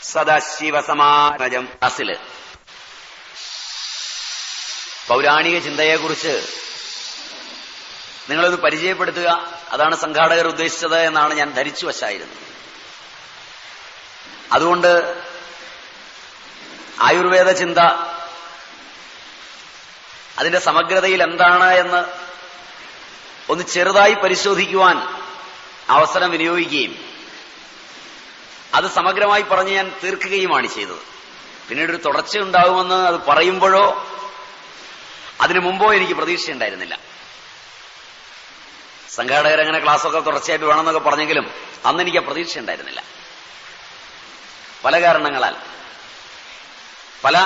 സദാശിവസമാരജം. ക്ലാസ്സില് പൗരാണിക ചിന്തയെക്കുറിച്ച് നിങ്ങളൊന്ന് പരിചയപ്പെടുത്തുക, അതാണ് സംഘാടകർ ഉദ്ദേശിച്ചത് എന്നാണ് ഞാൻ ധരിച്ചു വശായിരുന്നത്. അതുകൊണ്ട് ആയുർവേദ ചിന്ത അതിന്റെ സമഗ്രതയിൽ എന്താണ് എന്ന് ഒന്ന് ചെറുതായി പരിശോധിക്കുവാൻ അവസരം വിനിയോഗിക്കുകയും അത് സമഗ്രമായി പറഞ്ഞ് ഞാൻ തീർക്കുകയുമാണ് ചെയ്തത്. പിന്നീട് ഒരു തുടർച്ചയുണ്ടാകുമെന്ന് അത് പറയുമ്പോഴോ അതിനു മുമ്പോ എനിക്ക് പ്രതീക്ഷയുണ്ടായിരുന്നില്ല. സംഘാടകരങ്ങനെ ക്ലാസ്സൊക്കെ തുടർച്ചയായിട്ട് വേണമെന്നൊക്കെ പറഞ്ഞെങ്കിലും അന്ന് എനിക്ക് പ്രതീക്ഷ ഉണ്ടായിരുന്നില്ല. പല കാരണങ്ങളാൽ, പല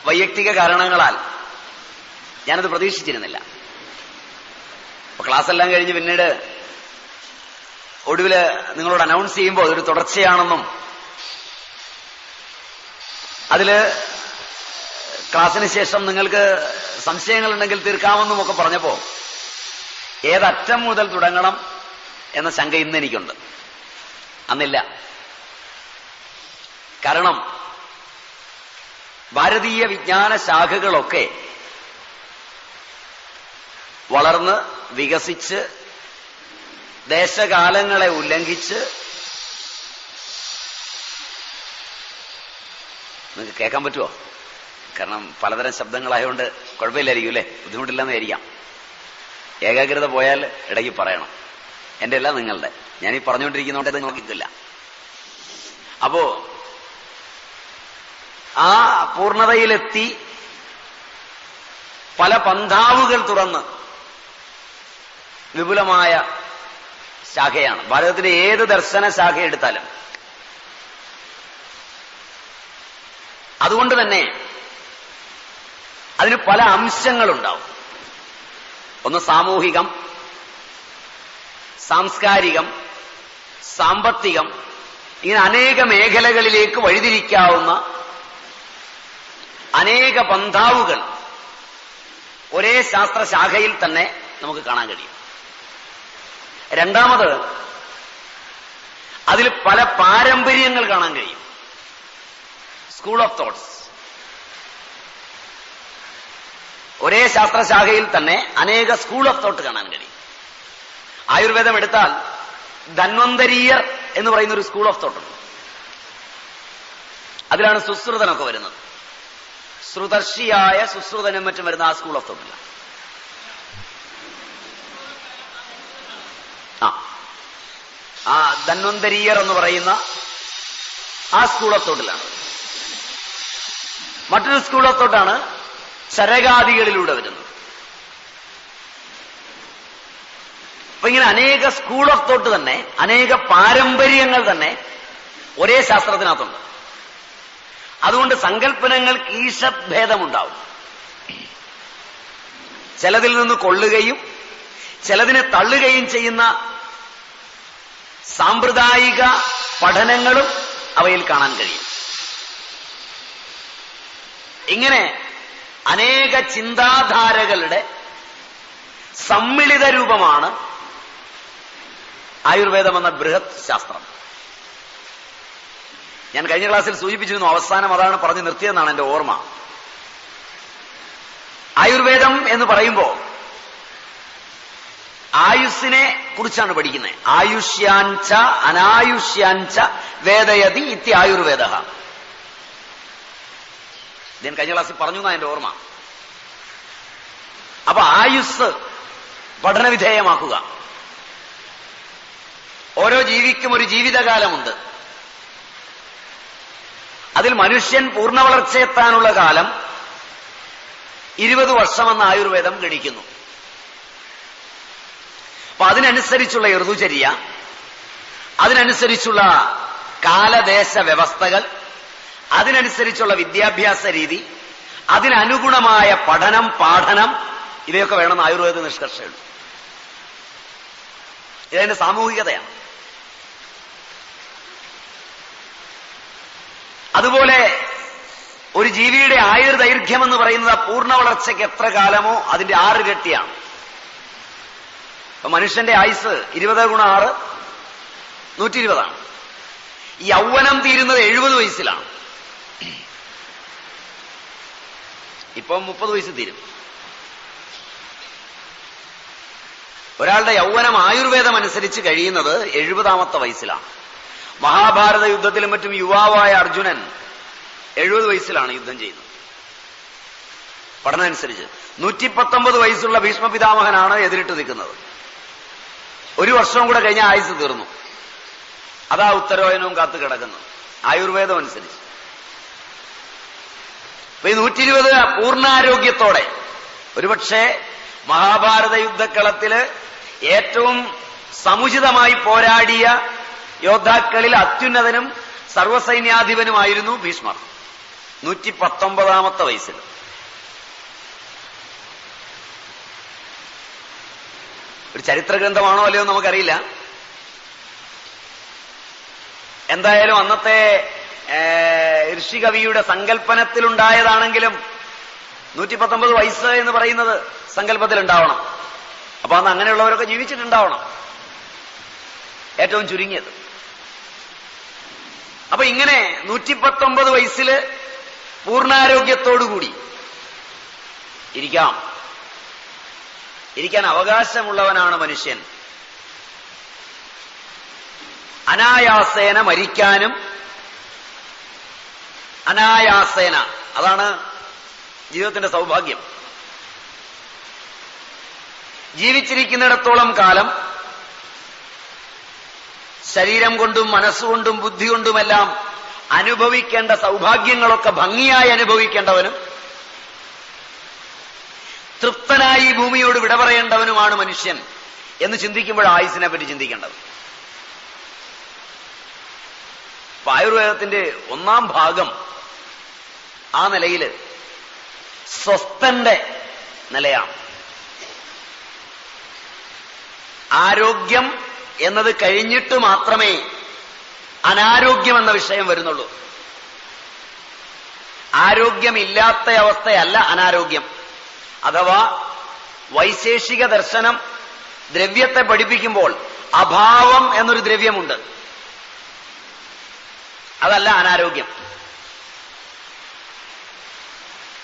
വൈയക്തിക കാരണങ്ങളാൽ ഞാനത് പ്രതീക്ഷിച്ചിരുന്നില്ല. അപ്പൊ ക്ലാസ്സെല്ലാം കഴിഞ്ഞ് പിന്നീട് ഒടുവില് നിങ്ങളോട് അനൗൺസ് ചെയ്യുമ്പോൾ അതൊരു തുടർച്ചയാണെന്നും അതില് ക്ലാസ്സിന് ശേഷം നിങ്ങൾക്ക് സംശയങ്ങളുണ്ടെങ്കിൽ തീർക്കാമെന്നും ഒക്കെ പറഞ്ഞപ്പോ ഏതറ്റം മുതൽ തുടങ്ങണം എന്ന ശങ്ക ഇന്ന് എനിക്കുണ്ട്. അന്നില്ല. കാരണം ഭാരതീയ വിജ്ഞാന ശാഖകളൊക്കെ വളർന്ന് വികസിച്ച് ദേശകാലങ്ങളെ ഉല്ലംഘിച്ച്, നിങ്ങൾക്ക് കേൾക്കാൻ പറ്റുമോ? കാരണം പലതരം ശബ്ദങ്ങളായതുകൊണ്ട് കുഴപ്പമില്ലായിരിക്കും അല്ലേ? ബുദ്ധിമുട്ടില്ലെന്ന് വിചാരിക്കാം. ഏകാഗ്രത പോയാൽ ഇടയ്ക്ക് പറയണം. എന്റെ അല്ല, നിങ്ങളുടെ. ഞാനീ പറഞ്ഞുകൊണ്ടിരിക്കുന്നതുകൊണ്ട് ഇത് നോക്കിക്കില്ല. അപ്പോ ആ പൂർണ്ണതയിലെത്തി പല പന്ഥാവുകൾ തുറന്ന് വിപുലമായ ശാഖയാണ് ഭാരതത്തിലെ ഏത് ദർശന ശാഖ എടുത്താലും. അതുകൊണ്ട് തന്നെ അതിന് പല അംശങ്ങളുണ്ടാവും. ഒന്ന് സാമൂഹികം, സാംസ്കാരികം, സാമ്പത്തികം, ഇങ്ങനെ അനേക മേഖലകളിലേക്ക് വഴിതിരിക്കാവുന്ന അനേക പന്ഥാവുകൾ ഒരേ ശാസ്ത്രശാഖയിൽ തന്നെ നമുക്ക് കാണാൻ കഴിയും. രണ്ടാമത്, അതിൽ പല പാരമ്പര്യങ്ങൾ കാണാൻ കഴിയും. School of thoughts. ഒരേ ശാസ്ത്രശാഖയിൽ തന്നെ അനേക സ്കൂൾ ഓഫ് തോട്ട് കാണാൻ കഴിയും. ആയുർവേദം എടുത്താൽ ധന്വന്തരീയർ എന്ന് പറയുന്ന ഒരു സ്കൂൾ ഓഫ് തോട്ട് ഉണ്ട്. അതിലാണ് സുശ്രുതനൊക്കെ വരുന്നത്. ശ്രുതർഷിയായ സുശ്രുതനും മറ്റും വരുന്ന ആ സ്കൂൾ ഓഫ് തോട്ടില്ല. ആ ധന്വന്തരീയർ എന്ന് പറയുന്ന ആ സ്കൂൾ ഓഫ് തോട്ടിലാണ്. മറ്റൊരു സ്കൂൾ ഓഫ് തോട്ടാണ് ചരകാദികളിലൂടെ വരുന്നത്. അപ്പൊ ഇങ്ങനെ അനേക സ്കൂൾ ഓഫ് തോട്ട് തന്നെ, അനേക പാരമ്പര്യങ്ങൾ തന്നെ ഒരേ ശാസ്ത്രത്തിനകത്തുണ്ട്. അതുകൊണ്ട് സങ്കല്പനങ്ങൾക്ക് ഈഷഭേദമുണ്ടാവും. ചിലതിൽ നിന്ന് കൊള്ളുകയും ചിലതിനെ തള്ളുകയും ചെയ്യുന്ന സാമ്പ്രദായിക പഠനങ്ങളും അവയിൽ കാണാൻ കഴിയും. ഇങ്ങനെ അനേക ചിന്താധാരകളുടെ സമ്മിളിത രൂപമാണ് ആയുർവേദം എന്ന ബൃഹത് ശാസ്ത്രം. ഞാൻ കഴിഞ്ഞ ക്ലാസ്സിൽ സൂചിപ്പിച്ചിരുന്നു, അവസാനം അതാണ് പറഞ്ഞു നിർത്തിയെന്നാണ് എന്റെ ഓർമ്മ. ആയുർവേദം എന്ന് പറയുമ്പോൾ ആയുസ്സിനെ കുറിച്ചാണ് പഠിക്കുന്നത്. ആയുഷ്യാഞ്ച അനായുഷ്യാഞ്ച വേദയതി ഇത്തി ആയുർവേദ. ഞാൻ കഴിഞ്ഞ ക്ലാസ്സിൽ പറഞ്ഞു എന്നാ എന്റെ ഓർമ്മ. അപ്പൊ ആയുസ് പഠനവിധേയമാക്കുക. ഓരോ ജീവിക്കും ഒരു ജീവിതകാലമുണ്ട്. അതിൽ മനുഷ്യൻ പൂർണ്ണ വളർച്ചയെത്താനുള്ള കാലം 20 വർഷമെന്ന് ആയുർവേദം ഗണിക്കുന്നു. അപ്പൊ അതിനനുസരിച്ചുള്ള ഋതുചര്യ, അതിനനുസരിച്ചുള്ള കാലദേശ വ്യവസ്ഥകൾ, അതിനനുസരിച്ചുള്ള വിദ്യാഭ്യാസ രീതി, അതിനനുഗുണമായ പഠനം, പാഠനം, ഇവയൊക്കെ വേണമെന്ന് ആയുർവേദ നിഷ്കർഷയുള്ളൂ. ഇതിന്റെ സാമൂഹികതയാണ്. അതുപോലെ ഒരു ജീവിയുടെ ആയുർദൈർഘ്യം എന്ന് പറയുന്നത് പൂർണ്ണ വളർച്ചയ്ക്ക് എത്ര കാലമോ അതിന്റെ 6 ഇരട്ടിയാണ്. അപ്പൊ മനുഷ്യന്റെ ആയുസ് 20 × 6 120ആണ്. യൗവനം തീരുന്നത് 70 വയസ്സിലാണ്. ഇപ്പം 30 വയസ്സ് തീരും. ഒരാളുടെ യൗവനം ആയുർവേദം അനുസരിച്ച് കഴിയുന്നത് 70ാമത്തെ വയസ്സിലാണ്. മഹാഭാരത യുദ്ധത്തിലും മറ്റും യുവാവായ അർജുനൻ 70 വയസ്സിലാണ് യുദ്ധം ചെയ്യുന്നത്. പഠനം അനുസരിച്ച് 119 വയസ്സുള്ള ഭീഷ്മ പിതാമഹനാണ് എതിരിട്ട് നിൽക്കുന്നത്. 1 വർഷവും കൂടെ കഴിഞ്ഞ ആയുസ് തീർന്നു. അതാ ഉത്തരോയനവും കാത്തു കിടക്കുന്നത് ആയുർവേദം അനുസരിച്ച്. അപ്പൊ ഈ 120 പൂർണ്ണാരോഗ്യത്തോടെ, ഒരുപക്ഷെ മഹാഭാരത യുദ്ധക്കളത്തില് ഏറ്റവും സമുചിതമായി പോരാടിയ യോദ്ധാക്കളിൽ അത്യുന്നതനും സർവസൈന്യാധിപനുമായിരുന്നു ഭീഷ്മർ. 119ാമത്തെ വയസ്സിൽ. ഒരു ചരിത്ര ഗ്രന്ഥമാണോ അല്ലയോ നമുക്കറിയില്ല. എന്തായാലും അന്നത്തെ ഋഷികവിയുടെ സങ്കല്പനത്തിലുണ്ടായതാണെങ്കിലും 119 വയസ്സ് എന്ന് പറയുന്നത് സങ്കല്പത്തിലുണ്ടാവണം. അപ്പൊ അന്ന് അങ്ങനെയുള്ളവരൊക്കെ ജീവിച്ചിട്ടുണ്ടാവണം, ഏറ്റവും ചുരുങ്ങിയത്. അപ്പൊ ഇങ്ങനെ 119 വയസ്സില് പൂർണ്ണാരോഗ്യത്തോടുകൂടി ഇരിക്കാൻ അവകാശമുള്ളവനാണ് മനുഷ്യൻ. അനായാസേന മരിക്കാനും, അനായാസേന, അതാണ് ജീവിതത്തിന്റെ സൗഭാഗ്യം. ജീവിച്ചിരിക്കുന്നിടത്തോളം കാലം ശരീരം കൊണ്ടും മനസ്സുകൊണ്ടും ബുദ്ധി കൊണ്ടുമെല്ലാം അനുഭവിക്കേണ്ട സൗഭാഗ്യങ്ങളൊക്കെ ഭംഗിയായി അനുഭവിക്കേണ്ടവനും തൃപ്തനായി ഭൂമിയോട് വിട പറയേണ്ടവനുമാണ് മനുഷ്യൻ എന്ന് ചിന്തിക്കുമ്പോൾ ആയുസിനെ പറ്റി ചിന്തിക്കേണ്ടത്. ആയുർവേദത്തിന്റെ 1ാം ഭാഗം ആ നിലയിൽ സ്വസ്ഥന്റെ നിലയാണ്. ആരോഗ്യം എന്നത് കഴിഞ്ഞിട്ട് മാത്രമേ അനാരോഗ്യം എന്ന വിഷയം വരുന്നുള്ളൂ. ആരോഗ്യമില്ലാത്ത അവസ്ഥയല്ല അനാരോഗ്യം. അഥവാ വൈശേഷിക ദർശനം ദ്രവ്യത്തെ പഠിപ്പിക്കുമ്പോൾ അഭാവം എന്നൊരു ദ്രവ്യമുണ്ട്, അതല്ല അനാരോഗ്യം.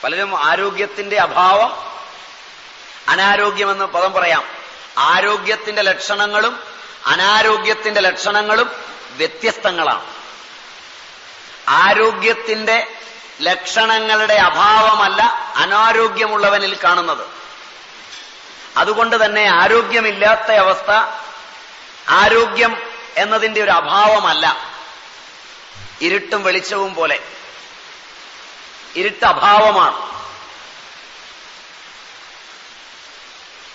പലരും ആരോഗ്യത്തിന്റെ അഭാവം, അനാരോഗ്യമെന്ന് പദം പറയാം. ആരോഗ്യത്തിന്റെ ലക്ഷണങ്ങളും അനാരോഗ്യത്തിന്റെ ലക്ഷണങ്ങളും വ്യത്യസ്തങ്ങളാണ്. ആരോഗ്യത്തിന്റെ ലക്ഷണങ്ങളുടെ അഭാവമല്ല അനാരോഗ്യമുള്ളവനിൽ കാണുന്നത്. അതുകൊണ്ട് തന്നെ ആരോഗ്യമില്ലാത്ത അവസ്ഥ ആരോഗ്യം എന്നതിന്റെ ഒരു അഭാവമല്ല. ഇരുട്ടും വെളിച്ചവും പോലെ ഇരുട്ട് അഭാവമാണ്.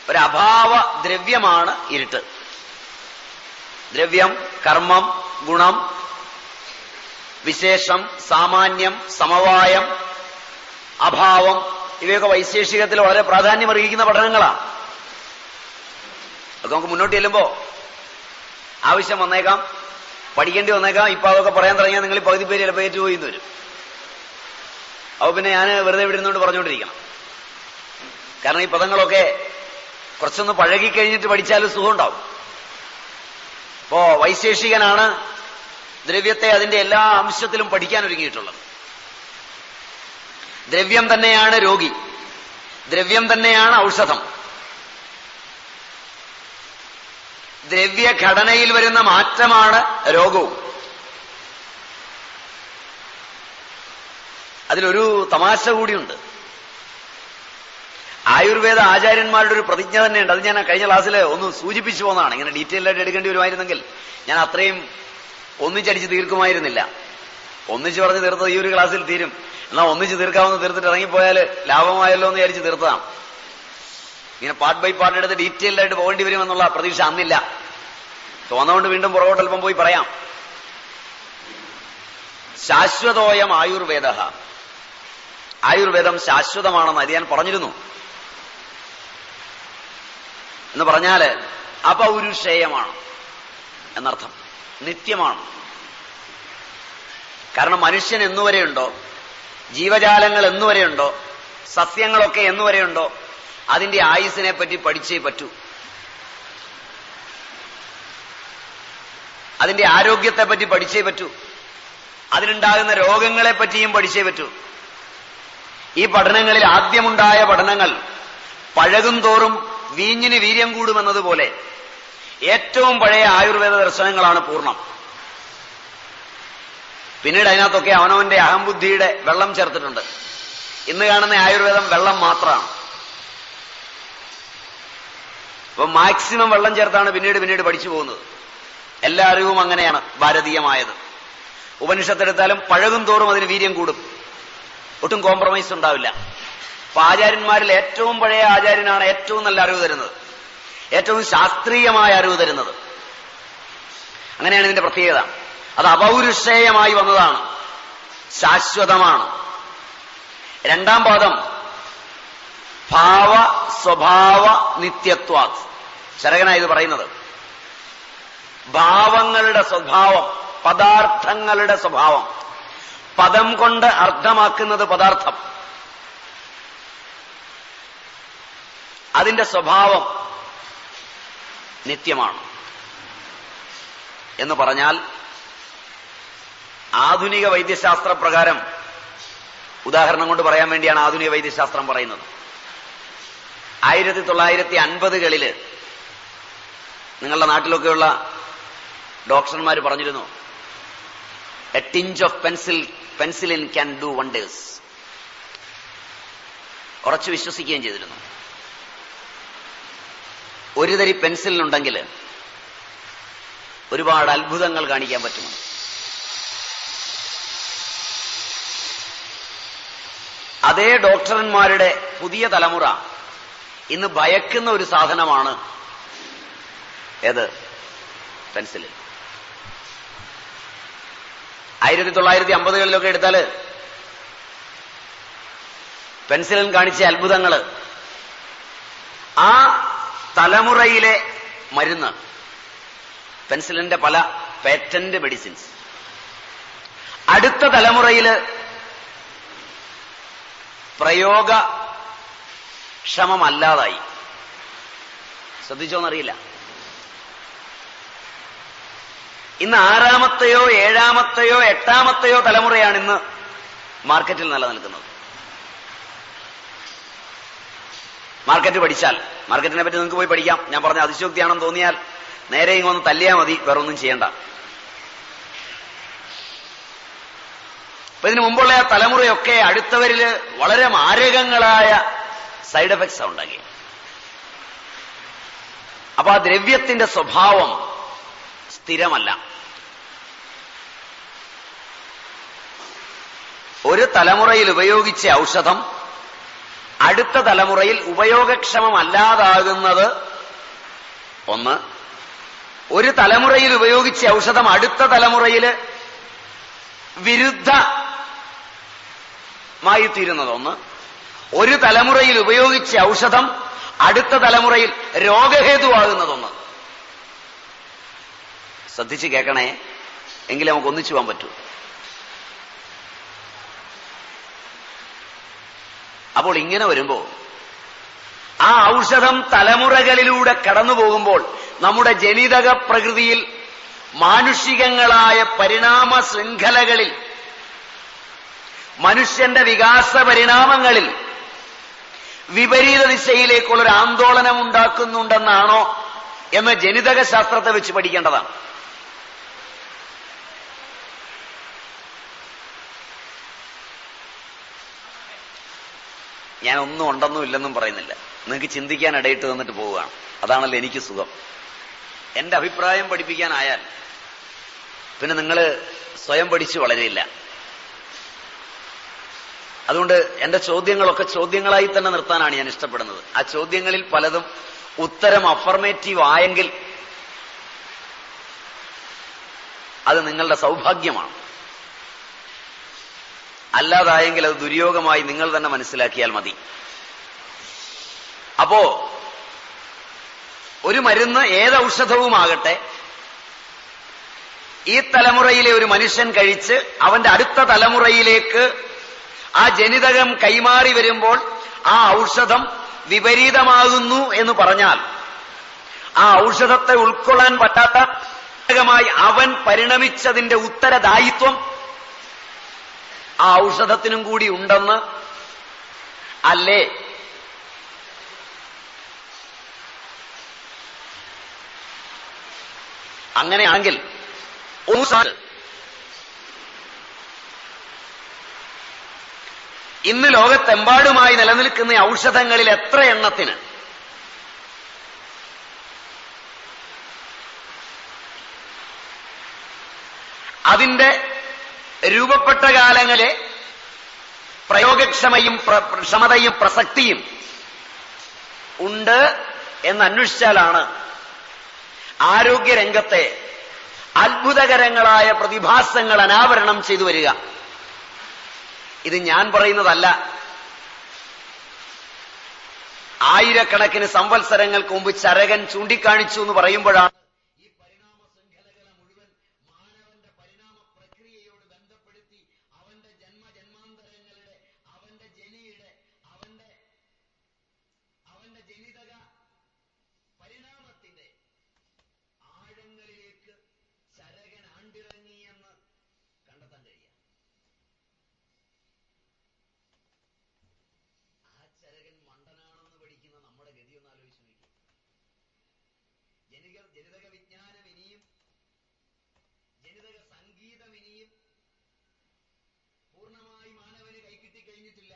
ഒരഭാവ ദ്രവ്യമാണ് ഇരുട്ട്. ദ്രവ്യം, കർമ്മം, ഗുണം, വിശേഷം, സാമാന്യം, സമവായം, അഭാവം, ഇവയൊക്കെ വൈശേഷികത്തിൽ വളരെ പ്രാധാന്യം അർഹിക്കുന്ന പഠനങ്ങളാണ്. അതൊക്കെ നമുക്ക് മുന്നോട്ട് ചെല്ലുമ്പോ ആവശ്യം വന്നേക്കാം, പഠിക്കേണ്ടി വന്നേക്കാം. ഇപ്പൊ അതൊക്കെ പറയാൻ തുടങ്ങിയാൽ നിങ്ങൾ പകുതി പേര് ചിലപ്പോൾ ഏറ്റുപോയി എന്ന് വരും. അപ്പൊ പിന്നെ ഞാൻ വെറുതെ ഇവിടെ ഇരുന്നുകൊണ്ട് പറഞ്ഞുകൊണ്ടിരിക്കണം. കാരണം ഈ പദങ്ങളൊക്കെ കുറച്ചൊന്ന് പഴകിക്കഴിഞ്ഞിട്ട് പഠിച്ചാലും സുഖം ഉണ്ടാവും. ഇപ്പോ വൈശേഷികനാണ് ദ്രവ്യത്തെ അതിന്റെ എല്ലാ അംശത്തിലും പഠിക്കാൻ ഒരുങ്ങിയിട്ടുള്ളത്. ദ്രവ്യം തന്നെയാണ് രോഗി, ദ്രവ്യം തന്നെയാണ് ഔഷധം. ദ്രവ്യഘടനയിൽ വരുന്ന മാറ്റമാണ് രോഗവും. അതിലൊരു തമാശ കൂടിയുണ്ട്. ആയുർവേദ ആചാര്യന്മാരുടെ ഒരു പ്രതിജ്ഞ തന്നെയുണ്ട്. അത് ഞാൻ കഴിഞ്ഞ ക്ലാസ്സിൽ ഒന്ന് സൂചിപ്പിച്ചു പോകുന്നതാണ്. ഇങ്ങനെ ഡീറ്റെയിൽ ആയിട്ട് എടുക്കേണ്ടി വരുമായിരുന്നെങ്കിൽ ഞാൻ അത്രയും ഒന്നിച്ചടിച്ച് തീർക്കുമായിരുന്നില്ല. ഒന്നിച്ച് പറഞ്ഞ് തീർത്തത് ഈ ഒരു ക്ലാസ്സിൽ തീരും. എന്നാൽ ഒന്നിച്ച് തീർക്കാമെന്ന് തീർത്തിട്ട് ഇറങ്ങിപ്പോയാൽ ലാഭമായല്ലോ എന്ന് വിചാരിച്ച് തീർത്തതാണ്. ഇങ്ങനെ പാർട്ട് ബൈ പാർട്ട് എടുത്ത് ഡീറ്റെയിൽഡ് ആയിട്ട് പോകേണ്ടി വരുമെന്നുള്ള പ്രതീക്ഷ അന്നില്ല. തോന്നുകൊണ്ട് വീണ്ടും പുറകോട്ട് അല്പം പോയി പറയാം. ശാശ്വതോയം ആയുർവേദ, ആയുർവേദം ശാശ്വതമാണെന്ന് അത് ഞാൻ പറഞ്ഞിരുന്നു. എന്ന് പറഞ്ഞാല് അപൗരുഷേയമാണ് എന്നർത്ഥം, നിത്യമാണ്. കാരണം മനുഷ്യൻ എന്നുവരെയുണ്ടോ, ജീവജാലങ്ങൾ എന്നുവരെയുണ്ടോ, സസ്യങ്ങളൊക്കെ എന്നുവരെയുണ്ടോ, അതിന്റെ ആയുസ്സിനെ പറ്റി പഠിച്ചേ പറ്റൂ. അതിന്റെ ആരോഗ്യത്തെ പറ്റി പഠിച്ചേ പറ്റൂ. അതിനുണ്ടാകുന്ന രോഗങ്ങളെ പറ്റിയും പഠിച്ചേ പറ്റൂ. ഈ പഠനങ്ങളിൽ ആദ്യമുണ്ടായ പഠനങ്ങൾ പഴകും തോറും വീഞ്ഞിന് വീര്യം കൂടുമെന്നതുപോലെ ഏറ്റവും പഴയ ആയുർവേദ ദർശനങ്ങളാണ് പൂർണ്ണം. പിന്നീട് അതിനകത്തൊക്കെ അവനവന്റെ അഹംബുദ്ധിയുടെ വെള്ളം ചേർത്തിട്ടുണ്ട്. ഇന്ന് കാണുന്ന ആയുർവേദം വെള്ളം മാത്രമാണ്. അപ്പൊ മാക്സിമം വെള്ളം ചേർത്താണ് പിന്നീട് പഠിച്ചു പോകുന്നത്. എല്ലാ അറിവും അങ്ങനെയാണ് ഭാരതീയമായത്. ഉപനിഷത്തെടുത്താലും പഴകും തോറും അതിന് വീര്യം കൂടും, ഒട്ടും കോംപ്രമൈസ് ഉണ്ടാവില്ല. അപ്പൊ ആചാര്യന്മാരിൽ ഏറ്റവും പഴയ ആചാര്യനാണ് ഏറ്റവും നല്ല അറിവ് തരുന്നത്, ഏറ്റവും ശാസ്ത്രീയമായ അറിവ് തരുന്നത്. അങ്ങനെയാണ് ഇതിന്റെ പ്രത്യേകത. അത് അപൗരുഷേയമായി വന്നതാണ്, ശാശ്വതമാണ്. രണ്ടാം പാദം ഭാവ സ്വഭാവ നിത്യത്വാത്. ശരകനാണ് ഇത് പറയുന്നത്. ഭാവങ്ങളുടെ സ്വഭാവം, പദാർത്ഥങ്ങളുടെ സ്വഭാവം. പദം കൊണ്ട് അർത്ഥമാക്കുന്നത് പദാർത്ഥം. അതിന്റെ സ്വഭാവം നിത്യമാണ് എന്ന് പറഞ്ഞാൽ ആധുനിക വൈദ്യശാസ്ത്ര പ്രകാരം, ഉദാഹരണം കൊണ്ട് പറയാൻ വേണ്ടിയാണ് ആധുനിക വൈദ്യശാസ്ത്രം പറയുന്നത്. 1950കളിൽ നിങ്ങളുടെ നാട്ടിലൊക്കെയുള്ള ഡോക്ടർമാർ പറഞ്ഞിരുന്നു, a tinge of penicillin can do wonders. ഉറച്ചു വിശ്വസിക്കുകയും ചെയ്തിരുന്നു. ഒരു തരി പെൻസിലിനുണ്ടെങ്കിൽ ഒരുപാട് അത്ഭുതങ്ങൾ കാണിക്കാൻ പറ്റുമെന്ന്. അതേ ഡോക്ടർമാരുടെ പുതിയ തലമുറ ഇന്ന് ഭയക്കുന്ന ഒരു സാധനമാണ് ഏത്? പെൻസിൽ. 1950കളിലൊക്കെ എടുത്താല് പെൻസിലിൻ കാണിച്ച അത്ഭുതങ്ങള്, ആ തലമുറയിലെ മരുന്ന്, പെൻസിലിന്റെ പല പേറ്റന്റ് മെഡിസിൻസ് അടുത്ത തലമുറയില് പ്രയോഗക്ഷമമല്ലാതായി. ശ്രദ്ധിച്ചോന്നറിയില്ല. ഇന്ന് 6ാമത്തെയോ 7ാമത്തെയോ 8ാമത്തെയോ തലമുറയാണ് ഇന്ന് മാർക്കറ്റിൽ നിലനിൽക്കുന്നത്. മാർക്കറ്റ് പഠിച്ചാൽ, മാർക്കറ്റിനെ പറ്റി നിങ്ങൾക്ക് പോയി പഠിക്കാം. ഞാൻ പറഞ്ഞ അതിശയോക്തിയാണെന്ന് തോന്നിയാൽ നേരെ ഇങ്ങൊന്ന് തല്ലിയാൽ മതി, വേറൊന്നും ചെയ്യണ്ട. അപ്പൊ ഇതിനു മുമ്പുള്ള ആ തലമുറയൊക്കെ അടുത്തവരില് വളരെ മാരകങ്ങളായ സൈഡ് എഫക്ട്സ് ഉണ്ടാക്കി. അപ്പൊ ആ ദ്രവ്യത്തിന്റെ സ്വഭാവം സ്ഥിരമല്ല. ഒരു തലമുറയിൽ ഉപയോഗിച്ച ഔഷധം അടുത്ത തലമുറയിൽ ഉപയോഗക്ഷമമല്ലാതാകുന്നത് ഒന്ന്. ഒരു തലമുറയിൽ ഉപയോഗിച്ച ഔഷധം അടുത്ത തലമുറയിൽ വിരുദ്ധമായി തീരുന്നത് ഒന്ന്. ഒരു തലമുറയിൽ ഉപയോഗിച്ച ഔഷധം അടുത്ത തലമുറയിൽ രോഗഹേതുവാകുന്നതൊന്ന്. ശ്രദ്ധിച്ച് കേൾക്കണേ, എങ്കിലും നമുക്ക് ഒന്നിച്ചു പോകാൻ പറ്റൂ. അപ്പോൾ ഇങ്ങനെ വരുമ്പോ ആ ഔഷധം തലമുറകളിലൂടെ കടന്നു പോകുമ്പോൾ നമ്മുടെ ജനിതക പ്രകൃതിയിൽ മാനുഷികങ്ങളായ പരിണാമ ശൃംഖലകളിൽ, മനുഷ്യന്റെ വികാസ പരിണാമങ്ങളിൽ വിപരീത ദിശയിലേക്കുള്ളൊരു ആന്തോളനം ഉണ്ടാക്കുന്നുണ്ടെന്നാണോ എന്ന് ജനിതക ശാസ്ത്രത്തെ വെച്ച് പഠിക്കേണ്ടതാണ്. ഞാൻ ഒന്നും ഉണ്ടെന്നും ഇല്ലെന്നും പറയുന്നില്ല. നിങ്ങൾക്ക് ചിന്തിക്കാൻ ഇടയിട്ട് തന്നിട്ട് പോവുകയാണ്. അതാണല്ലോ എനിക്ക് സുഖം. എന്റെ അഭിപ്രായം പഠിപ്പിക്കാനായാൽ പിന്നെ നിങ്ങൾ സ്വയം പഠിച്ചു വളരെയില്ല. അതുകൊണ്ട് എന്റെ ചോദ്യങ്ങളൊക്കെ ചോദ്യങ്ങളായി തന്നെ നിർത്താനാണ് ഞാൻ ഇഷ്ടപ്പെടുന്നത്. ആ ചോദ്യങ്ങളിൽ പലതും ഉത്തരം അഫർമേറ്റീവ് ആയെങ്കിൽ അത് നിങ്ങളുടെ സൗഭാഗ്യമാണ്. അല്ലാതായെങ്കിൽ അത് ദുര്യോഗമായി നിങ്ങൾ തന്നെ മനസ്സിലാക്കിയാൽ മതി. അപ്പോ ഒരു മരുന്ന്, ഏത് ഔഷധവുമാകട്ടെ, ഈ തലമുറയിലെ ഒരു മനുഷ്യൻ കഴിച്ച് അവന്റെ അടുത്ത തലമുറയിലേക്ക് ആ ജനിതകം കൈമാറി വരുമ്പോൾ ആ ഔഷധം വിപരീതമാകുന്നു എന്ന് പറഞ്ഞാൽ ആ ഔഷധത്തെ ഉൾക്കൊള്ളാൻ പറ്റാത്ത അവൻ പരിണമിച്ചതിന്റെ ഉത്തരദായിത്വം ആ ഔഷധത്തിനും കൂടി ഉണ്ടെന്ന് അല്ലേ? അങ്ങനെയാണെങ്കിൽ ഇന്ന് ലോകത്തെമ്പാടുമായി നിലനിൽക്കുന്ന ഔഷധങ്ങളിൽ എത്ര എണ്ണത്തിന് അതിന്റെ രൂപപ്പെട്ട കാലങ്ങളിലെ ക്ഷമതയും പ്രസക്തിയും ഉണ്ട് എന്ന് അന്വേഷിച്ചാലാണ് ആരോഗ്യരംഗത്തെ അത്ഭുതകരങ്ങളായ പ്രതിഭാസങ്ങൾ അനാവരണം ചെയ്തു വരിക. ഇത് ഞാൻ പറയുന്നതല്ല. ആയിരക്കണക്കിന് സംവത്സരങ്ങൾക്ക് മുമ്പ് ചരകൻ ചൂണ്ടിക്കാണിച്ചു എന്ന് പറയുമ്പോഴാണ് ഈ പരിണാമ ശൃംഖലകളെ മുഴുവൻ മാനവന്റെ പരിണാമ പ്രക്രിയയോട് ബന്ധപ്പെടുത്തി അവന്റെ ജന്മജന്മാന്തരങ്ങളുടെ അവന്റെ ജനിയുടെ അവന്റെ ജനിതക പരിണാമത്തിന്റെ ആഴങ്ങളിലേക്ക് ചരകൻ ആണ്ടിറങ്ങിയെന്ന് കണ്ടെത്താൻ കഴിയാം. ആ ചരകൻ മണ്ടനാണെന്ന് പഠിക്കുന്ന നമ്മുടെ ഗതി ഒന്ന് ആലോചിച്ച് നോക്കി. ജനിതക വിജ്ഞാനം ഇനിയും ജനിതക സംഗീതം ഇനിയും പൂർണ്ണമായി മാനവന് കൈക്കിട്ടി കഴിഞ്ഞിട്ടില്ല.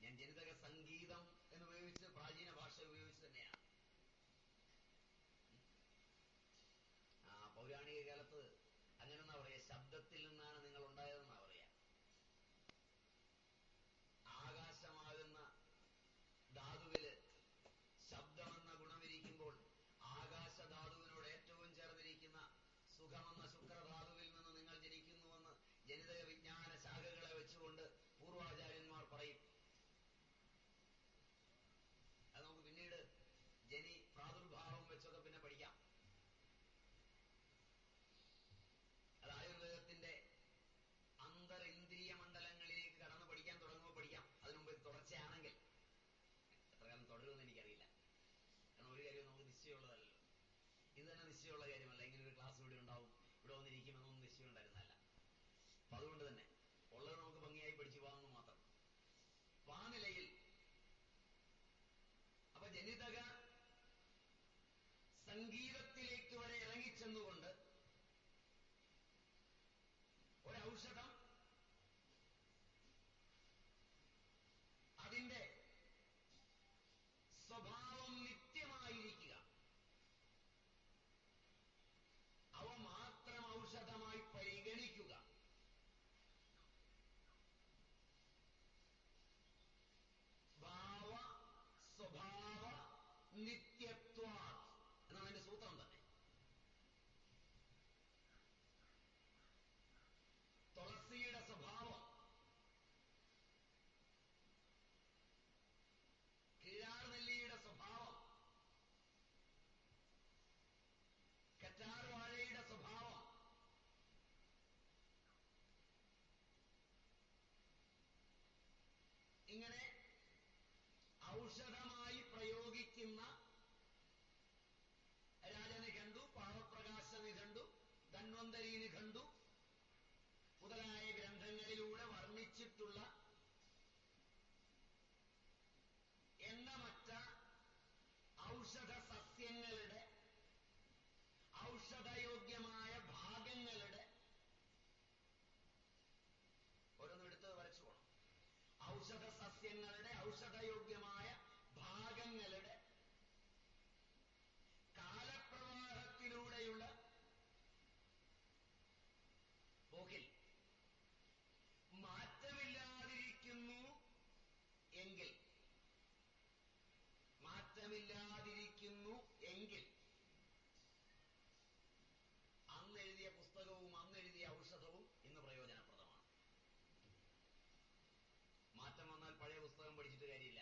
ഞാൻ ജനിതക സംഗീതം എന്നുപയോഗിച്ച് പ്രാചീന ഭാഷ ഉപയോഗിച്ച് തന്നെയാണ്. പൗരാണിക കാലത്ത് അങ്ങനെന്നാ പറയാ, ശബ്ദത്തിൽ നിന്നാണ് നിങ്ങൾ ഉണ്ടായതെന്നാ പറയാ. ആകാശമാകുന്ന ധാതുവില് ശബ്ദമെന്ന ഗുണമിരിക്കുമ്പോൾ ആകാശധാതുവിനോട് ഏറ്റവും ചേർന്നിരിക്കുന്ന സുഖമെന്ന ശുക്രധാതുവിൽ നിന്ന് നിങ്ങൾ ജനിക്കുന്നുവെന്ന് ജനിതക വിജ്ഞാന ശാഖകളെ വെച്ചുകൊണ്ട് പൂർവാചാര്യന്മാർ പറയും. അത് നമുക്ക് പിന്നീട് ജനി പ്രാദുർഭാവം വെച്ചൊക്കെ പിന്നെ പഠിക്കാം. അത് ആയുർവേദത്തിന്റെ അന്തരിന്ദ്രിയ മണ്ഡലങ്ങളിലേക്ക് കടന്നു പഠിക്കാൻ തുടങ്ങുമ്പോൾ പഠിക്കാം. അതിനുമുമ്പ് തുടർച്ചയാണെങ്കിൽ എത്ര കാലം തുടരുമെന്ന് എനിക്കറിയില്ല. കാരണം ഒരു കാര്യം നമുക്ക് നിശ്ചയമുള്ളതല്ലല്ലോ. ഇത് തന്നെ നിശ്ചയമുള്ള കാര്യമല്ല. ഇങ്ങനെ ഒരു ക്ലാസ് ഇവിടെ ഉണ്ടാവും, ഇവിടെ വന്നിരിക്കുമെന്നൊന്നും നിശ്ചയം ഉണ്ടായിരുന്നല്ല. അപ്പൊ അതുകൊണ്ട് തന്നെ ഉള്ളത് നമുക്ക് ഭംഗിയായി പഠിച്ചു പോകാമെന്ന് മാത്രം. ആ നിലയിൽ അപ്പൊ ജനിതക സംഗീതത്തിലേക്ക് വരെ ഇറങ്ങിച്ചെന്നുകൊണ്ട് ഒരൗഷധം അതിന്റെ സ്വഭാവം നിത്യമായിരിക്കുക, അവ മാത്രം ഔഷധമായി പരിഗണിക്കുക, ഭാവ സ്വഭാവ നിത്യത്വ എന്നാണ് അതിന്റെ സൂത്രം തന്നെ. തുളസിയുടെ സ്വഭാവം കിഴാർനെല്ലിയുടെ സ്വഭാവം, കറ്റാർവാഴയുടെ സ്വഭാവം, ഇങ്ങനെ ഔഷധമായി പ്രയോഗിക്കുന്ന രാജനിഘണ്ടു, പാവപ്രകാശ നിഘണ്ടു, ധന്വന്തരി നിഘണ്ടു മുതലായ ഗ്രന്ഥങ്ങളിലൂടെ വർണ്ണിച്ചിട്ടുള്ള എണ്ണമറ്റ ഔഷധ സസ്യങ്ങളുടെ ഔഷധയോഗ്യമായ ഭാഗങ്ങളുടെ ഓരോന്നും എടുത്ത് വരച്ചു പോകണം. ഔഷധ സസ്യങ്ങളുടെ ഔഷധയോഗ്യമായ ഭാഗങ്ങളുടെ കാലപ്രവാഹത്തിലൂടെയുള്ള പോക്കിൽ മാറ്റമില്ലാതിരിക്കുന്നു എങ്കിൽ അന്നെഴുതിയ പുസ്തകവും അന്നെഴുതിയ ഔഷധവും ഇന്ന് പ്രയോജനപ്രദമാണ്. മാറ്റം വന്നാൽ പഴയ പുസ്തകം പഠിച്ചിട്ട് കാര്യമില്ല.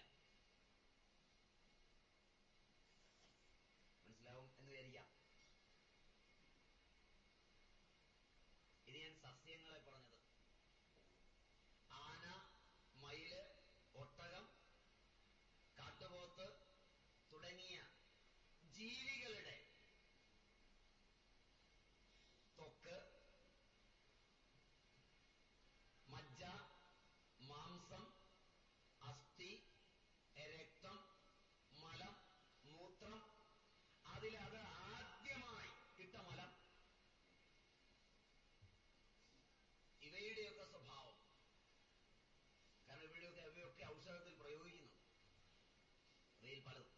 പലതും.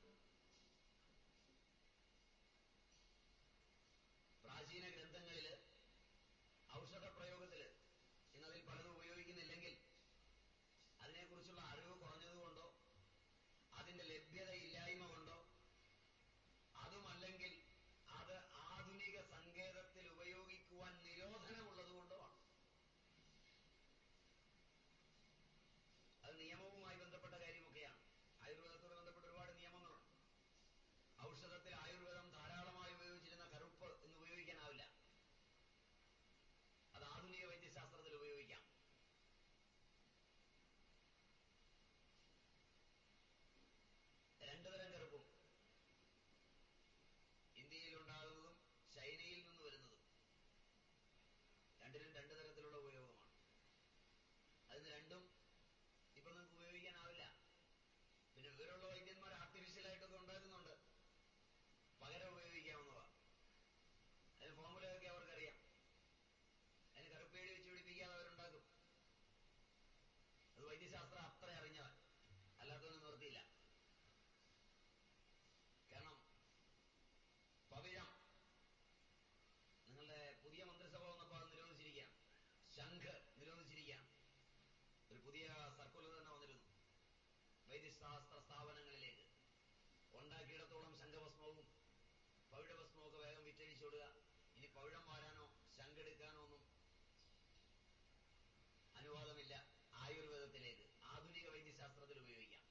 പ്രാചീന ഗ്രന്ഥങ്ങളില് ഔഷധ പ്രയോഗത്തില് ഇന്നതിൽ പലതും ഉപയോഗിക്കുന്നില്ലെങ്കിൽ അതിനെക്കുറിച്ചുള്ള അറിവ് കുറഞ്ഞതുകൊണ്ടോ അതിന്റെ ലഭ്യത ഇല്ലായ്മ കൊണ്ടോ അതുമല്ലെങ്കിൽ അത് ആധുനിക സങ്കേതത്തിൽ ഉപയോഗിക്കുവാൻ നിരോധനമുള്ളതുകൊണ്ടോ ആണ്. അത് നിയമവുമായി ബന്ധപ്പെട്ട കാര്യമൊക്കെയാണ്. ആയുർവേദത്തോട് ബന്ധപ്പെട്ട ഒരുപാട് നിയമങ്ങളുണ്ട്. ഔഷധത്തിൽ ആയുർവേദം ധാരാളമായി ഉപയോഗിച്ചിരുന്ന കറുപ്പ് ഇന്ന് ഉപയോഗിക്കാനാവില്ല. അത് ആധുനിക വൈദ്യശാസ്ത്രത്തിൽ ഉപയോഗിക്കാം. രണ്ടു തരം കറുപ്പും, ഇന്ത്യയിൽ ഉണ്ടാകുന്നതും ചൈനയിൽ നിന്ന് വരുന്നതും, രണ്ടിനും രണ്ടു തരത്തിലുള്ള ഉപയോഗമാണ്. അതിന് രണ്ടും ഇപ്പൊ നിങ്ങൾക്ക് ഉപയോഗിക്കാനാവില്ല. പിന്നെ വിവരമുള്ള വൈദ്യന്മാർ ആർട്ടിഫിഷ്യലായിട്ടൊക്കെ ഉണ്ടാക്കുന്നുണ്ട്, പകരം ഉപയോഗിക്കാവുന്നതാണ്. അതിന് ഫോർമുലയൊക്കെ അവർക്കറിയാം. അതിന് കറുപ്പേടി വെച്ച് പിടിപ്പിക്കാതെ അവരുണ്ടാക്കും. അത് വൈദ്യശാസ്ത്രം അത്ര അറിഞ്ഞവൻ, അല്ലാത്തൊന്നും നിവർത്തിയില്ല. കാരണം പവിഴം നിങ്ങളുടെ പുതിയ മന്ത്രിസഭ വന്നപ്പോൾ അത് നിരോധിച്ചിരിക്കുകയാണ്. ശംഖ് നിരോധിച്ചിരിക്കുകയാണ്. ഒരു പുതിയ സർക്കുലർ തന്നെ വന്നിരുന്നു വൈദ്യശാസ്ത്ര സ്ഥാപനങ്ങളിലേക്ക്. ഉണ്ടാക്കിയിടത്തോളം ശംഖഭസ്മവും പവിഴഭസ്മവും ഒക്കെ വേഗം വിറ്റഴിച്ചോടുക. ഇനി പവിഴം വാരാനോ ശംഖെടുക്കാനോ ഒന്നും അനുവാദമില്ല. ആയുർവേദത്തിലേക്ക് ആധുനിക വൈദ്യശാസ്ത്രത്തിൽ ഉപയോഗിക്കാം.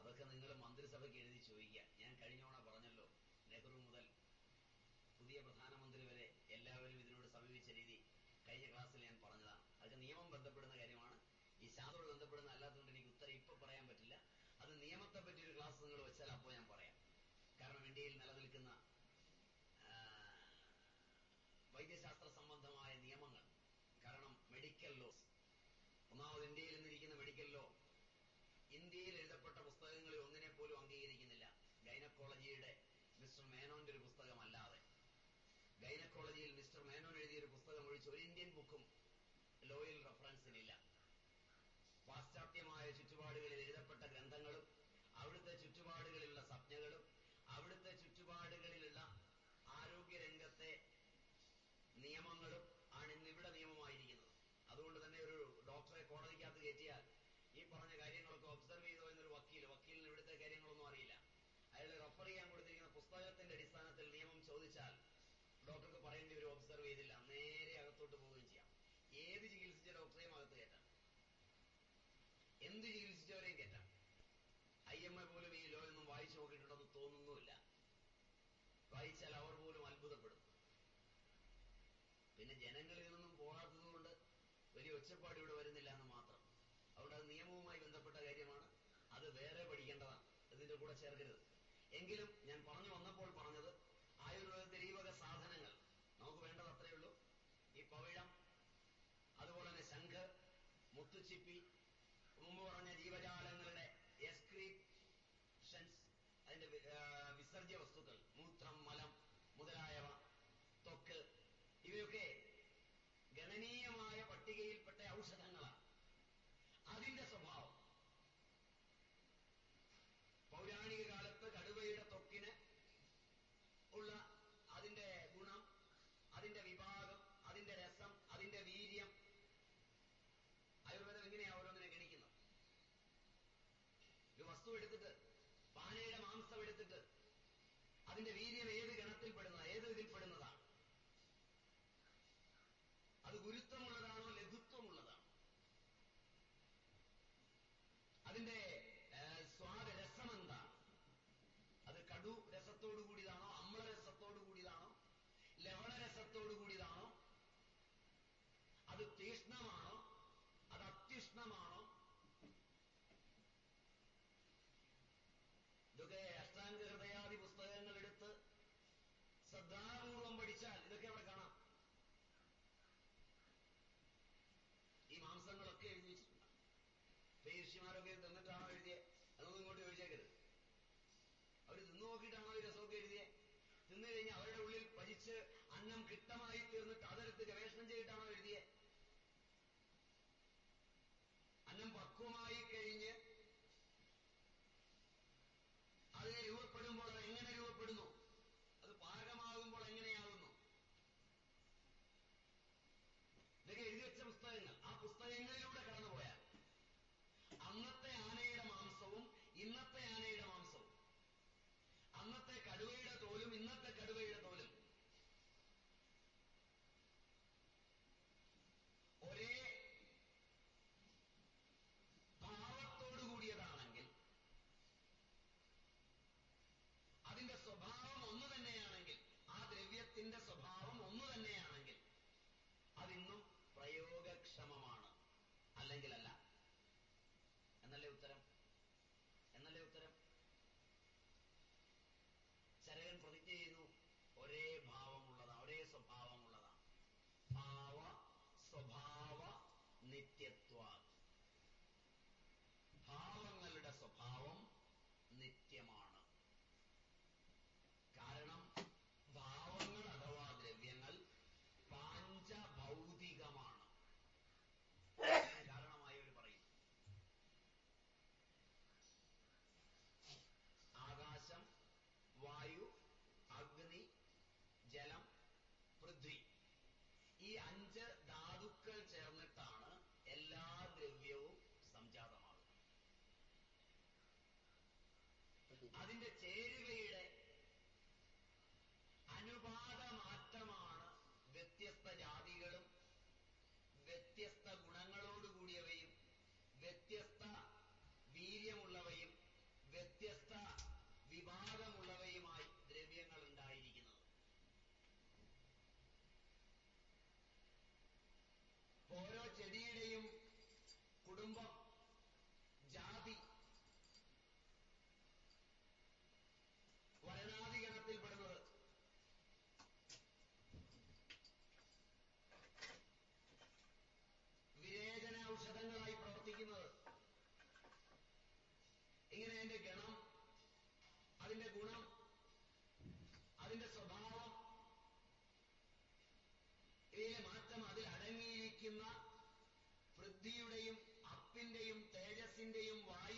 അതൊക്കെ നിങ്ങൾ മന്ത്രിസഭയ്ക്ക് എഴുതി ചോദിക്കുക. ഞാൻ കഴിഞ്ഞോണ പറഞ്ഞല്ലോ, നെഹ്റു മുതൽ പുതിയ പ്രധാനമന്ത്രി വരെ എല്ലാവരും ഇതിനോട് സമീപിച്ച രീതി കഴിഞ്ഞ ക്ലാസ്സിൽ ഞാൻ പറഞ്ഞതാണ്. അതൊക്കെ നിയമം ബന്ധപ്പെടുന്ന കാര്യമാണ്. ഈ ശാസ്ത്രത്തോട് ബന്ധപ്പെടുന്ന അല്ലാത്തതുകൊണ്ട് എനിക്ക് ഉത്തരം ഇപ്പൊ പറയാൻ പറ്റില്ല. അത് നിയമത്തെ പറ്റി ഒരു ക്ലാസ് നിങ്ങൾ വെച്ചാൽ അപ്പോൾ ഞാൻ പറയാം. കാരണം ഇന്ത്യയിൽ നിലനിൽക്കുന്ന വൈദ്യശാസ്ത്ര സംബന്ധമായ നിയമങ്ങൾ, കാരണം മെഡിക്കൽ ലോസ്, ഒന്നാമത് ഇന്ത്യയിൽ നിന്നിരിക്കുന്ന മെഡിക്കൽ ലോ ഇന്ത്യയിൽ എഴുതപ്പെട്ട പുസ്തകങ്ങളിൽ ഒന്നിനെ പോലും അംഗീകരിക്കുന്നില്ല. ഗൈനക്കോളജിയുടെ മിസ്റ്റർ മേനോന്റെ ഒരു പുസ്തകമല്ലാതെ. ഗൈനക്കോളജിയിൽ മിസ്റ്റർ മേനോൻ എഴുതിയൊരു പുസ്തകം ഒഴിച്ച് ഒരു ഇന്ത്യൻ ബുക്കും ലോയിൽ റഫറൻസിനില്ല. പാശ്ചാത്യമായ ചുറ്റുപാടുകളിൽ എഴുതപ്പെട്ട ഗ്രന്ഥങ്ങളും അവിടുത്തെ ചുറ്റുപാടുകളിലുള്ള സംജ്ഞകളും അവിടുത്തെ ചുറ്റുപാടുകളിലുള്ള ആരോഗ്യരംഗത്തെ നിയമങ്ങളും ആണ് ഇന്നിവിടെ നിയമമായിരിക്കുന്നത്. അതുകൊണ്ട് തന്നെ ഒരു ഡോക്ടറെ കോടതിക്കകത്ത് കയറ്റിയാൽ ഈ പറഞ്ഞ കാര്യങ്ങളൊക്കെ ഒബ്സർവ് ചെയ്തോ എന്നൊരു വക്കീലിന് ഇവിടുത്തെ കാര്യങ്ങളൊന്നും അറിയില്ല. അയാൾ റെഫർ ചെയ്യാൻ കൊടുത്തിരിക്കുന്ന പുസ്തകത്തിന്റെ അടിസ്ഥാനത്തിൽ നിയമം ചോദിച്ചാൽ ഡോക്ടർക്ക് പറയേണ്ടി ഒരു ഒബ്സർവ് ചെയ്തില്ല, നേരെ അകത്തോട്ട് പോവുകയും ചെയ്യാം. ഏത് ചികിത്സിച്ച ഡോക്ടറെയും അകത്ത് കയറ്റാം, എന്ത് ചികിത്സിച്ചവരെയും കയറ്റാം. IMA പോലും ഈ ലോ ഒന്നും വായിച്ചു നോക്കിയിട്ടുണ്ടെന്ന് തോന്നുന്നുമില്ല. വായിച്ചാൽ അവർ പോലും അത്ഭുതപ്പെടും. പിന്നെ ജനങ്ങൾ ഇതിനൊന്നും പോകാത്തതുകൊണ്ട് വലിയ ഒച്ചപ്പാട് ഇവിടെ വരുന്നില്ല എന്ന് മാത്രം. അതുകൊണ്ട് അത് നിയമവുമായി ബന്ധപ്പെട്ട കാര്യമാണ്. അത് വേറെ പഠിക്കേണ്ടതാണ്, ഇതിന്റെ കൂടെ ചേർക്കരുത്. എങ്കിലും ഞാൻ പറഞ്ഞു വന്നപ്പോൾ പറഞ്ഞത് ആയുർവേദത്തിൽ ഈ വക സാധനങ്ങൾ നമുക്ക് വേണ്ടത് അത്രയേ ഉള്ളൂ. ഈ പവിഴം, അതുപോലെ തന്നെ ശംഖ്, മുത്തുച്ചിപ്പി, മുമ്പ് പറഞ്ഞ ജീവജാലങ്ങളുടെ എക്സ്ക്രീഷൻസ്, അതിന്റെ വിസർജ്യ വസ്തുക്കൾ, മൂത്രം, മലം മുതലായവ, ത്വക്ക്, ഇവയൊക്കെ ഗണനീയമായ പട്ടികയിൽപ്പെട്ട ഔഷധങ്ങളാണ്. അതിന്റെ സ്വഭാവം പൗരാണിക കാലത്ത് കടുവയുടെ ത്വക്കിന് ഉള്ള അതിന്റെ ഗുണം, അതിന്റെ വിഭാഗം, അതിന്റെ രസം, അതിന്റെ വീര്യം, ആയുർവേദം എങ്ങനെയാ ഓരോന്നിനെ ഗണിക്കുന്നത്? ഒരു വസ്തു എടുത്തിട്ട്, പാനയുടെ മാംസം എടുത്തിട്ട് അതിന്റെ വീര്യം ഏത് ഗണത്തിൽപ്പെടുന്നതാണ്, ഏത് ഇതിൽപ്പെടുന്നതാണ്? അത് ഗുരുത്വമുള്ളതാണോ ലഘുത്വമുള്ളതാണോ? അതിന്റെ സ്വാദരസം എന്താണ്? അത് കടു രസത്തോടു കൂടിയതാണോ, അമ്ലരസത്തോടു കൂടിയതാണോ, ലവണരസത്തോടു കൂടിയതാണോ, അത് തീഷ്ണമാണോ, അത് അത്യുഷ്ണമാണോ? ഇതൊക്കെ അഷ്ടാംഗ ഹൃദയാദി പുസ്തകങ്ങൾ എടുത്ത് ശ്രദ്ധാപൂർവം പഠിച്ചാൽ ഇതൊക്കെ അവിടെ കാണാം. ഈ മാംസങ്ങളൊക്കെ എഴുതി വെച്ചിട്ടുണ്ട്. പേർഷ്യമാരൊക്കെ തിന്നിട്ടാണോ എഴുതിയെ? അതൊന്നും ഇങ്ങോട്ട് ചോദിച്ചേക്കരുത്. അവർ തിന്നു നോക്കിയിട്ടാണോ ഈ രസമൊക്കെ എഴുതിയെ? തിന്നു കഴിഞ്ഞാൽ അവരുടെ ഉള്ളിൽ പതിച്ച് അന്നം കിട്ടമായി തീർന്നിട്ട് അതെടുത്ത് ഗവേഷണം ചെയ്തിട്ടാണോ എഴുതിയേ? അന്നം പക്വമായി കഴിഞ്ഞ് അതിനെ രൂപപ്പെടുമ്പോൾ അത് എങ്ങനെ രൂപപ്പെടുന്നു, അത് പാകമാകുമ്പോൾ എങ്ങനെയാകുന്നു, ഇതൊക്കെ എഴുതി വെച്ച പുസ്തകങ്ങൾ. ആ പുസ്തകങ്ങളിലൂടെ കടന്നുപോയാൽ അന്നത്തെ ആനയുടെ മാംസവും ഇന്നത്തെ ആനയുടെ മാംസവും, അന്നത്തെ കടുവയുടെ തോലും ഇന്നത്തെ കടുവയുടെ തോലും ഒരേ ഭാവത്തോടു കൂടിയതാണെങ്കിൽ, അതിന്റെ സ്വഭാവം ഒന്നു തന്നെയാണെങ്കിൽ, ആ ദ്രവ്യത്തിന്റെ സ്വഭാവം ഒന്നു തന്നെയാണെങ്കിൽ അതിന്നും പ്രയോഗക്ഷമമാണ്. അല്ലെങ്കിൽ അല്ല. എന്നല്ലേ ഉത്തരം? എന്നല്ലേ ഉത്തരം? ചരകൻ പ്രതിജ്ഞ ചെയ്യുന്നു, ഒരേ ഭാവമുള്ളതാണ്, ഒരേ സ്വഭാവമുള്ളതാണ്. ഭാവ സ്വഭാവ നിത്യത്വ. ഭാവങ്ങളുടെ സ്വഭാവം നിത്യമാണ്. കാരണം ഭാവങ്ങൾ അഥവാ ദ്രവ്യങ്ങൾ പാഞ്ചഭൗതികമാണ്. കാരണമായി അവർ പറയും ആകാശം, വായു, അഗ്നി, ജലം, പൃഥ്വി, ഈ 5 ധാതുക്കൾ ചേർന്നിട്ടാണ് എല്ലാ ദ്രവ്യവും സംജാതമാകുന്നത്. അതിന്റെ ചേരുവയുടെ അനുപാത മാറ്റമാണ് വ്യത്യസ്ത ജാതികളും വ്യത്യസ്ത ഗുണങ്ങളോടുകൂടിയവയും വ്യത്യസ്ത വീര്യമുള്ളവയും വ്യത്യസ്ത വിഭാഗമുള്ളവയുമായി ദ്രവ്യങ്ങൾ ഉണ്ടായിരിക്കുന്നത്. ഓരോ ചെടിയുടെയും കുടുംബം, ജാതി വർണ്ണാധികരണത്തിൽപ്പെടുന്നത് വിരേചന ഔഷധങ്ങളായി പ്രവർത്തിക്കുന്നത്, ഇങ്ങനെ അതിന്റെ ഗണം, അതിന്റെ ഗുണം, അതിന്റെ സ്വഭാവം, ഇവയിലെ മാറ്റം, അതിൽ അടങ്ങിയിരിക്കുന്ന പൃഥ്വിയുടെയും അപ്പിന്റെയും തേജസ്സിന്റെയും വായു